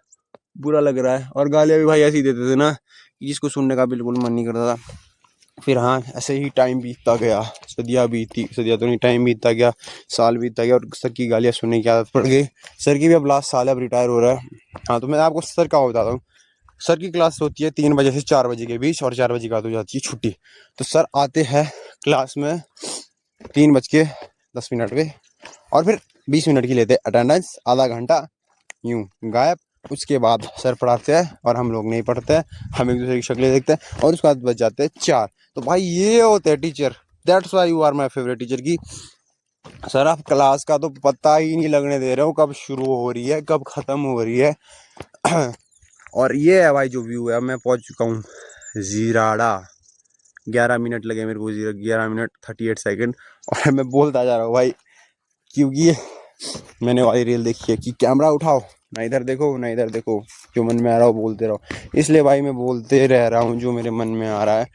बुरा लग रहा है। और गालियाँ भी भाई ऐसी देते थे ना कि जिसको सुनने का बिल्कुल मन नहीं करता था। फिर हाँ, ऐसे ही टाइम बीतता गया, सदिया तो नहीं, टाइम बीतता गया, साल बीतता गया और सर की गालियाँ सुनने की आदत पड़ गई। सर की भी अब लास्ट साल है, अब रिटायर हो रहा है। हाँ, तो मैं आपको सर का बताता हूँ। सर की क्लास होती है 3 बजे से 4 बजे के बीच और 4 बजे के बाद हो जाती है छुट्टी। तो सर आते हैं क्लास में 3:10 पे और फिर 20 मिनट की लेते हैं अटेंडेंस, आधा घंटा यूं गायब। उसके बाद सर पढ़ाते हैं और हम लोग नहीं पढ़ते हैं, हम एक दूसरे की शक्लें देखते हैं और उसके बाद बच जाते हैं 4। तो भाई ये होते हैं teacher. That's why you are my favourite teacher. की सर आप क्लास का तो पता ही नहीं लगने दे रहे हो, कब शुरू हो रही है कब खत्म हो रही है। और ये है भाई जो व्यू है। मैं पहुंच चुका हूँ जीराड़ा। 11 मिनट लगे मेरे को, 11 मिनट 38 सेकंड। और मैं बोलता जा रहा हूँ भाई, क्योंकि मैंने वाली रील देखी है कि कैमरा उठाओ, ना इधर देखो ना इधर देखो, जो मन में आ रहा हो बोलते रहो। इसलिए भाई मैं बोलते रह रहा हूँ जो मेरे मन में आ रहा है।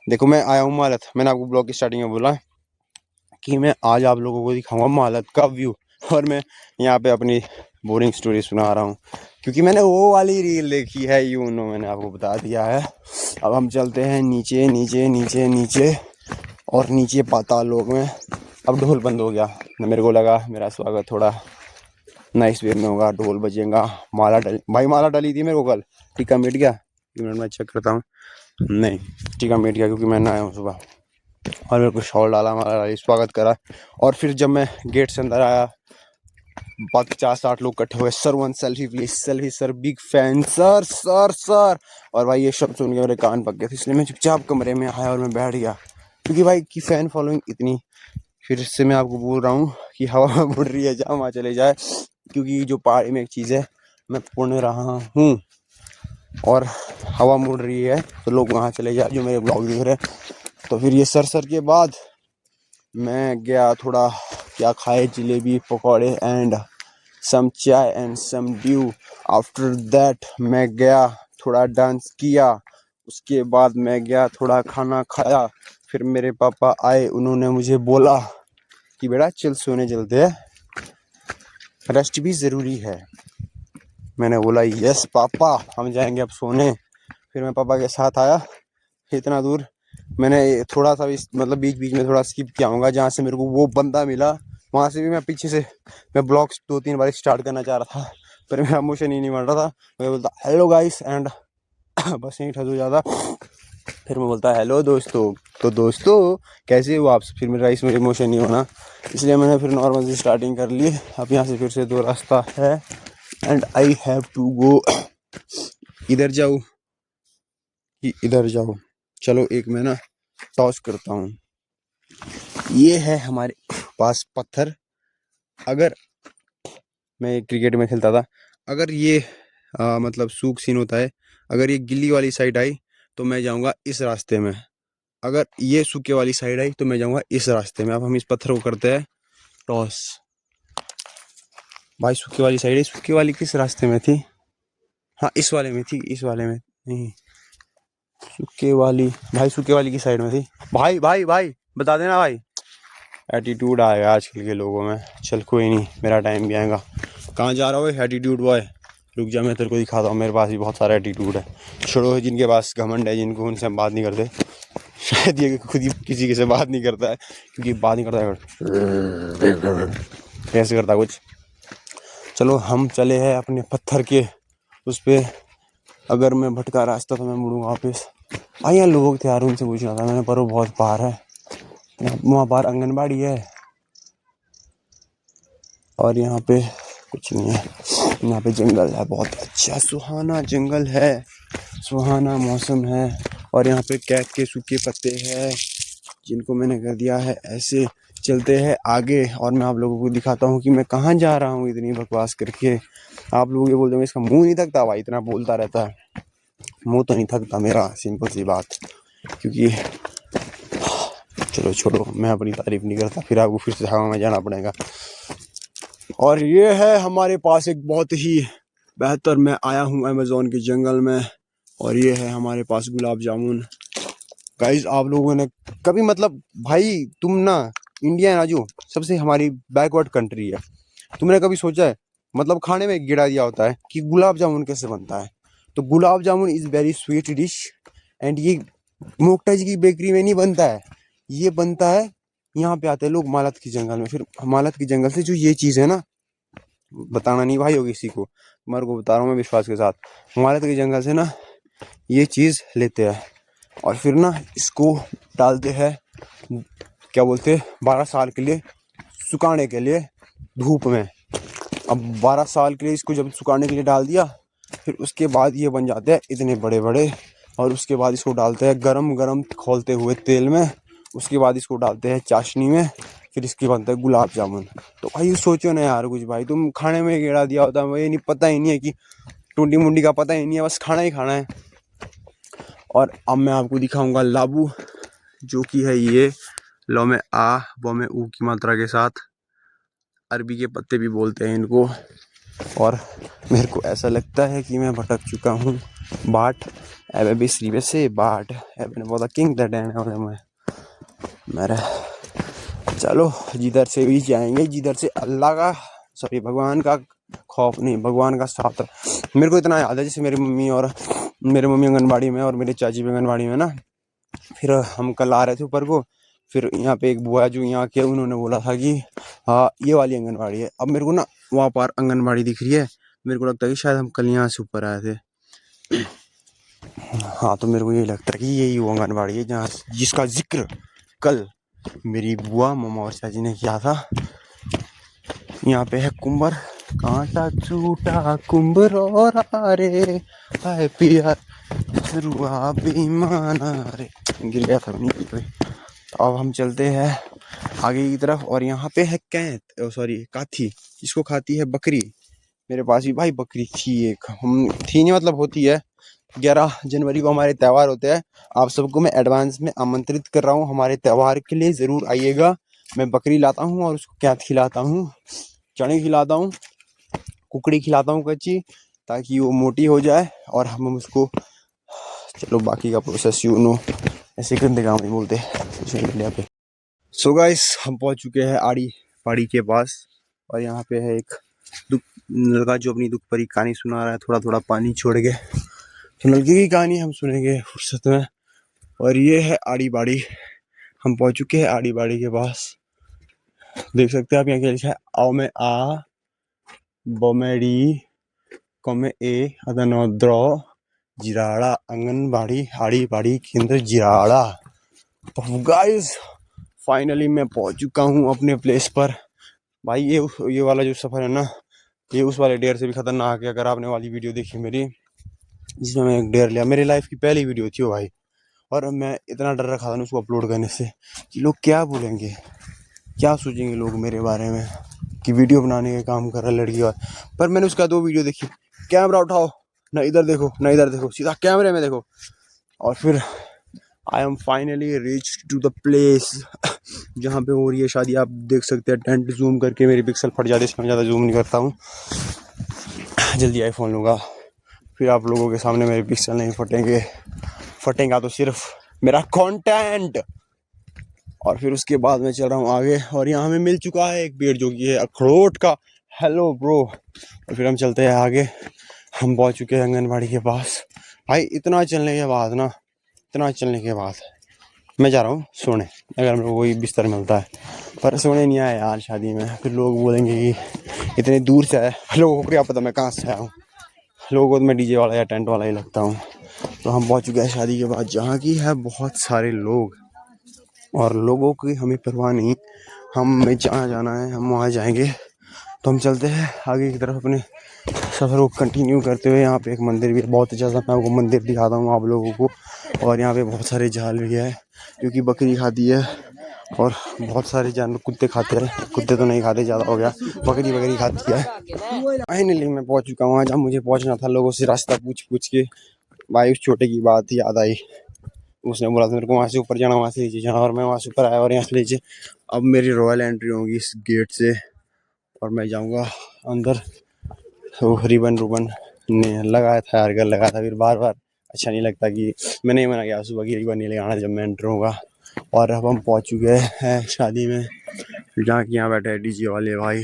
देखो, मैं आया हूँ मालत। मैंने आपको ब्लॉग की स्टार्टिंग में बोला कि मैं आज आप लोगों को दिखाऊंगा मालत का व्यू। और मैं यहाँ पे अपनी बोरिंग स्टोरी सुना रहा हूँ क्योंकि मैंने वो वाली रील देखी है, यू नो, मैंने आपको बता दिया है। अब हम चलते हैं नीचे नीचे नीचे नीचे और नीचे पाताल लोक में। अब ढोल बंद हो गया, मेरे को लगा मेरा स्वागत थोड़ा नाइस वे में होगा, ढोल बजेगा। माला डली भाई, माला डली थी मेरे को कल। टीका मिट गया, 2 मिनट में चेक करता हूँ। नहीं, टीका मिट गया क्योंकि मैं नहाया हूँ सुबह। और मेरे को शॉल डाला, माला डाली, स्वागत करा। और फिर जब मैं गेट से अंदर आया, 50-60 लोग इकट्ठे हुए। Sir one selfie please, selfie sir, big fan sir sir sir. और भाई ये शब्द सुन के मेरे कान पक गए थे, इसलिए मैं चुपचाप कमरे में आया और मैं बैठ गया क्योंकि भाई की फैन फॉलोइंग इतनी। फिर से मैं आपको बोल रहा हूँ कि हवा उड़ रही है, जहाँ वहाँ चले जाए, क्योंकि जो पहाड़ी में एक चीज़ है, मैं पढ़ रहा हूँ और हवा मुड़ रही है तो लोग वहाँ चले जाए जो मेरे ब्लॉग देख रहे हैं। तो फिर ये सर के बाद मैं गया थोड़ा क्या खाए, जलेबी पकौड़े and some chai and some Dew. After that मैं गया थोड़ा डांस किया। उसके बाद मैं गया थोड़ा खाना खाया। फिर मेरे पापा आए, उन्होंने मुझे बोला कि बेटा चल सोने चलते हैं, रेस्ट भी ज़रूरी है। मैंने बोला यस पापा, हम जाएंगे अब सोने। फिर मैं पापा के साथ आया इतना दूर। मैंने थोड़ा सा भी मतलब बीच बीच में थोड़ा स्किप किया होगा, जहाँ से मेरे को वो बंदा मिला वहाँ से भी मैं पीछे से मैं ब्लॉग्स 2-3 बार स्टार्ट करना चाह रहा था, पर मेरा मोशन ही नहीं बन रहा था। मैं बोलता हेलो गाइस एंड बस यहीं ठस हो जाता। फिर मैं बोलता हेलो दोस्तों, तो दोस्तों कैसे हो आप। फिर मेरा इसमें इमोशन नहीं होना, इसलिए मैंने फिर नॉर्मल से स्टार्टिंग कर ली। अब यहाँ से फिर से 2 रास्ता है and I have to go. इधर जाओ कि इधर जाओ, चलो एक मैं ना टॉस करता हूँ। ये है हमारे पास पत्थर। अगर मैं क्रिकेट में खेलता था, अगर ये मतलब सूख सीन होता है, अगर ये गिल्ली वाली साइड आई तो मैं जाऊंगा इस रास्ते में, अगर ये सूखे वाली साइड आई तो मैं जाऊंगा इस रास्ते में। अब हम इस पत्थर को करते हैं टॉस। भाई सूखे वाली साइड है, सूखे वाली किस रास्ते में थी, हाँ इस वाले में थी, इस वाले में नहीं, सूखे वाली, भाई सूखे वाली की साइड में थी। भाई भाई भाई बता देना भाई, एटीट्यूड आएगा आजकल के लोगों में। चल कोई नहीं, मेरा टाइम भी आएगा। कहाँ जा रहा हो एटीट्यूड बॉय, रुक जा मैं तेरे को दिखाता हूँ। मेरे पास भी बहुत सारा एटीट्यूड है। छोड़ो जिनके पास घमंड है, जिनको उनसे हम बात नहीं करते। शायद ये खुद ही किसी के से बात नहीं करता है, क्योंकि बात नहीं करता है कैसे करता कुछ। चलो हम चले हैं अपने पत्थर के उस पर। अगर मैं भटका रास्ता तो मैं मुड़ूंगा वापस। यहाँ लोग थे यार, उनसे पूछना था मैंने, पर वो बहुत बाहर है। वहाँ बाहर आंगनबाड़ी है और यहाँ पे कुछ नहीं है। यहाँ पे जंगल है, बहुत अच्छा सुहाना जंगल है, सुहाना मौसम है। और यहाँ पे कैक के सूखे पत्ते हैं जिनको मैंने कर दिया है ऐसे चलते हैं आगे और मैं आप लोगों को दिखाता हूँ कि मैं कहाँ जा रहा हूँ इतनी बकवास करके। आप लोग ये बोलते हैं इसका मुंह नहीं थकता भाई, इतना बोलता रहता है। मुंह तो नहीं थकता मेरा, सिंपल सी बात। क्योंकि चलो छोड़ो, मैं अपनी तारीफ नहीं करता, फिर आपको फिर से हवा में जाना पड़ेगा। और ये है हमारे पास एक बहुत ही बेहतर, मैं आया हूँ अमेज़न के जंगल में, और ये है हमारे पास गुलाब जामुन। गाइस आप लोगों ने कभी मतलब भाई तुम ना, इंडिया है ना जो सबसे हमारी बैकवर्ड कंट्री है, तुमने कभी सोचा है मतलब खाने में गिरा दिया होता है कि गुलाब जामुन कैसे बनता है? तो gulab jamun is very sweet dish and ये मोक्ता जी की बेकरी में नहीं बनता है, ये बनता है यहाँ पे आते हैं लोग मालत के जंगल में। फिर मालत के जंगल से जो ये चीज़ है ना, बताना नहीं भाई होगी किसी को, तुम्हारे को बता रहा हूँ मैं विश्वास के साथ, मालत के जंगल से ना ये चीज़ लेते हैं और फिर ना इसको डालते हैं, क्या बोलते हैं, 12 साल के लिए सुखाने के लिए धूप में। अब 12 साल के लिए इसको जब सुखाने के लिए डाल दिया, फिर उसके बाद ये बन जाते हैं इतने बड़े बड़े, और उसके बाद इसको डालते हैं गरम गरम खोलते हुए तेल में, उसके बाद इसको डालते हैं चाशनी में, फिर इसके बनता है गुलाब जामुन। तो भाई सोचो ना यार कुछ, भाई तुम खाने में गिरा दिया होता है, मुझे नहीं पता ही नहीं है कि टूंडी मुंडी का पता ही नहीं है, बस खाना ही खाना है। और अब मैं आपको दिखाऊंगा लाबू, जो कि है ये लो में आ वो में ऊ की मात्रा के साथ, अरबी के पत्ते भी बोलते हैं इनको। और मेरे को ऐसा लगता है कि मैं भटक चुका हूँ बाट एबे भी श्री से बाट एबे ने बोला किंग द डैन है मैं मेरा। चलो जिधर से भी जाएंगे, जिधर से अल्लाह का सॉरी भगवान का खौफ नहीं, भगवान का साथ। मेरे को इतना याद है जैसे मेरी मम्मी आंगनबाड़ी में और मेरी चाची भी आंगनबाड़ी में ना, फिर हम कल आ रहे थे ऊपर को, फिर यहाँ पे एक बुआ जो यहाँ के, उन्होंने बोला था कि हाँ ये वाली आंगनबाड़ी है। अब मेरे को ना वहाँ पर आंगनबाड़ी दिख रही है, मेरे को लगता है कि शायद हम कल यहाँ से ऊपर आए थे। हाँ तो मेरे को ये लगता है कि यही वो आंगनबाड़ी है जहाँ जिसका जिक्र कल मेरी बुआ मामा और चाची ने किया था। यहाँ पे है कुंबर, कांटा छूटा कुंबर और रे हाय पिया रुआ बेईमाना रे, गिर गया था नहीं कोई। अब हम चलते हैं आगे की तरफ, और यहाँ पे है कैंत सॉरी काथी, जिसको खाती है बकरी। मेरे पास भी भाई बकरी थी एक, हम थी नहीं मतलब होती है। 11 जनवरी को हमारे त्यौहार होते हैं, आप सबको मैं एडवांस में आमंत्रित कर रहा हूँ हमारे त्यौहार के लिए, ज़रूर आइएगा। मैं बकरी लाता हूँ और उसको कैंत खिलाता हूँ, चने खिलाता हूँ, कुकड़ी खिलाता हूँ कच्ची, ताकि वो मोटी हो जाए और हम उसको, चलो बाकी का प्रोसेस यू नो, ऐसे गंदे काम नहीं बोलते सोशल मीडिया पे। सो गाइस हम पहुंच चुके हैं आड़ी पहाड़ी के पास, और यहाँ पे है एक दुख लड़का जो अपनी दुख भरी कहानी सुना रहा है, थोड़ा थोड़ा पानी छोड़ के। तो नलकी की कहानी हम सुनेंगे फुर्सत में। और ये है आड़ी बाड़ी, हम पहुंच चुके हैं आड़ी बाड़ी के पास। देख सकते हैं आप यहाँ क्या लिखा है, आओ में आ बो में डी को में ए अदनोद्रो जिराड़ा आंगनबाड़ी आड़ी बाड़ी केंद्र जिराड़ा। तो गाइस फाइनली मैं पहुंच चुका हूँ अपने प्लेस पर। भाई ये वाला जो सफ़र है ना, ये उस वाले डेयर से भी खतरनाक है। अगर आपने वाली वीडियो देखी मेरी, जिसमें मैं एक डेयर लिया, मेरी लाइफ की पहली वीडियो थी वो भाई, और मैं इतना डर रखा था ना उसको अपलोड करने से कि लोग क्या बोलेंगे, क्या सोचेंगे लोग मेरे बारे में कि वीडियो बनाने का काम कर रहा है लड़की। और पर मैंने उसका 2 वीडियो देखी, कैमरा उठाओ ना इधर देखो ना इधर देखो, सीधा कैमरे में देखो। और फिर I am finally reach to the place जहाँ पे हो रही है शादी। आप देख सकते हैं टेंट, जूम करके मेरी पिक्सल फट जाती है, इसमें ज़्यादा जूम नहीं करता हूँ, जल्दी आईफोन लूँगा, फिर आप लोगों के सामने मेरे पिक्सल नहीं फटेगा तो सिर्फ मेरा कंटेंट। और फिर उसके बाद मैं चल रहा हूँ आगे, और यहाँ हमें मिल चुका है एक पेड़ जो कि है अखरोट का, हेलो ब्रो। और फिर हम चलते हैं आगे, हम पहुँच चुके हैं आंगनबाड़ी के पास। भाई इतना चलने के बाद ना, इतना चलने के बाद मैं जा रहा हूँ सोने, अगर मेरे को कोई बिस्तर मिलता है, पर सोने नहीं आया यार शादी में, फिर लोग बोलेंगे कि इतने दूर से आए। लोगों को क्या पता मैं कहाँ से आया हूँ, लोगों को तो मैं डीजे वाला या टेंट वाला ही लगता हूँ। तो हम पहुँच चुके हैं शादी के बाद, जहाँ की है बहुत सारे लोग, और लोगों की हमें परवाह नहीं, हमें जहाँ जाना है हम वहाँ जाएंगे। तो हम चलते हैं आगे की तरफ अपने सफ़र को कंटिन्यू करते हुए। यहाँ पे एक मंदिर भी है, बहुत अच्छा सा, मैं आपको मंदिर दिखाता हूँ आप लोगों को। और यहाँ पे बहुत सारे जाल भी है क्योंकि बकरी खाती है, और बहुत सारे जानवर कुत्ते खाते हैं, कुत्ते तो नहीं खाते, ज़्यादा हो गया, बकरी वगैरह खाती है। फाइनली मैं पहुंच चुका हूँ वहाँ जहाँ मुझे पहुंचना था। लोगों से रास्ता पूछ के भाई उस छोटे की बात याद आई। उसने बोला था मेरे को वहाँ से ऊपर जाना, वहाँ से नीचे जाना, और मैं वहाँ से ऊपर आया और यहाँ से नीचे। अब मेरी रॉयल एंट्री होगी इस गेट से और मैं जाऊँगा अंदर। तो रिबन रुबन ने लगाया था यार, गल लगाया था, फिर बार बार अच्छा नहीं लगता कि मैं नहीं मना गया सुबह की रिबन नहीं लगाना जब मैं एंटर होगा। और अब हम पहुँच चुके हैं शादी में, जहाँ कि यहाँ बैठे हैं डीजे वाले भाई।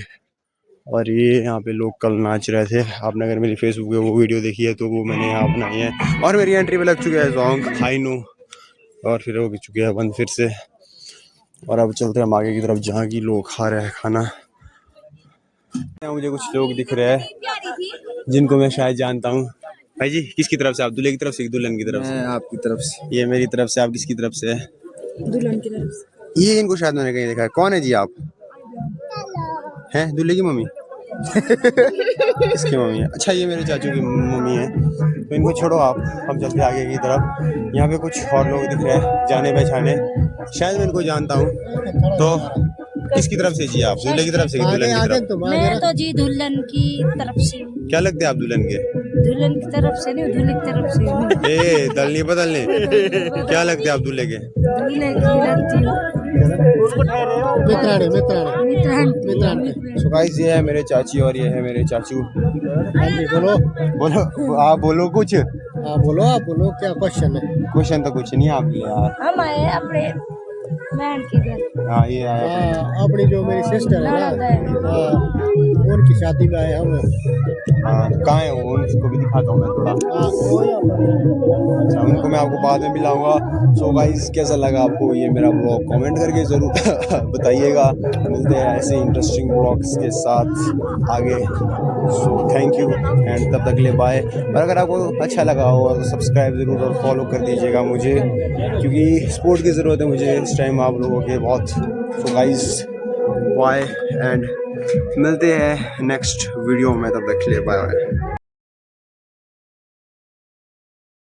और ये यहाँ पे लोग कल नाच रहे थे। आपने अगर मेरी फेसबुक पे वो वीडियो देखी है तो वो मैंने यहाँ बनाई है। और मेरी एंट्री पे लग चुके हैं सॉन्ग हाई नो, और फिर हो चुके हैं बंद फिर से। और अब चलते हैं हम आगे की तरफ जहाँ की लोग खा रहे हैं खाना। मुझे कुछ लोग दिख रहे हैं जिनको मैं शायद जानता हूँ। भाई जी किसकी तरफ से? आप दूल्हे की तरफ से, दुल्हन की तरफ से? आपकी तरफ से। ये मेरी तरफ से। आप किसकी तरफ से? दुल्हन की तरफ से। ये इनको शायद मैंने कहीं देखा है। कौन है जी आप? हैं दूल्हे की मम्मी? किसकी मम्मी है? अच्छा ये मेरे चाचू की मम्मी है। तो इनको छोड़ो आप, हम चलते आगे की तरफ। यहाँ पे कुछ और लोग दिख रहे हैं जाने पहचाने, शायद मैं इनको जानता हूँ। तो किसकी तरफ से जी आप? दूल्हे की तरफ से कि दुल्हन की तरफ? मैं तो जी दुल्हन की तरफ से। क्या लगते हैं आप दुल्हन के? दुल्हन की तरफ से नहीं, दूल्हे की तरफ से हूँ। ए दलनी बदलने क्या लगते हैं आप दूल्हे के? दूल्हे की लगती हूँ। सो गाइस ये है मेरे चाची और ये है मेरे चाचू। बोलो बोलो आप बोलो कुछ। बोलो आप बोलो, क्या क्वेश्चन है? क्वेश्चन तो कुछ नहीं है आपके यार। हम आए अपने बहन के घर। हाँ ये आया अपनी जो मेरी सिस्टर है ना, उनकी शादी में आए हम। हाँ कहाँ है वो? उनको भी दिखाता हूँ मैं थोड़ा। अच्छा उनको मैं आपको बाद में मिलाऊंगा। सो गाइस कैसा लगा आपको ये मेरा ब्लॉग कमेंट करके ज़रूर बताइएगा। मिलते हैं ऐसे इंटरेस्टिंग ब्लॉग्स के साथ आगे। सो थैंक यू एंड तब तक के लिए बाय। और अगर आपको अच्छा लगा हो तो सब्सक्राइब ज़रूर और फॉलो कर दीजिएगा मुझे, क्योंकि सपोर्ट की ज़रूरत है मुझे इस टाइम आप लोगों के बहुत। सो गाइस बाय एंड मिलते हैं नेक्स्ट वीडियो में, तब तक के लिए बाय बाय।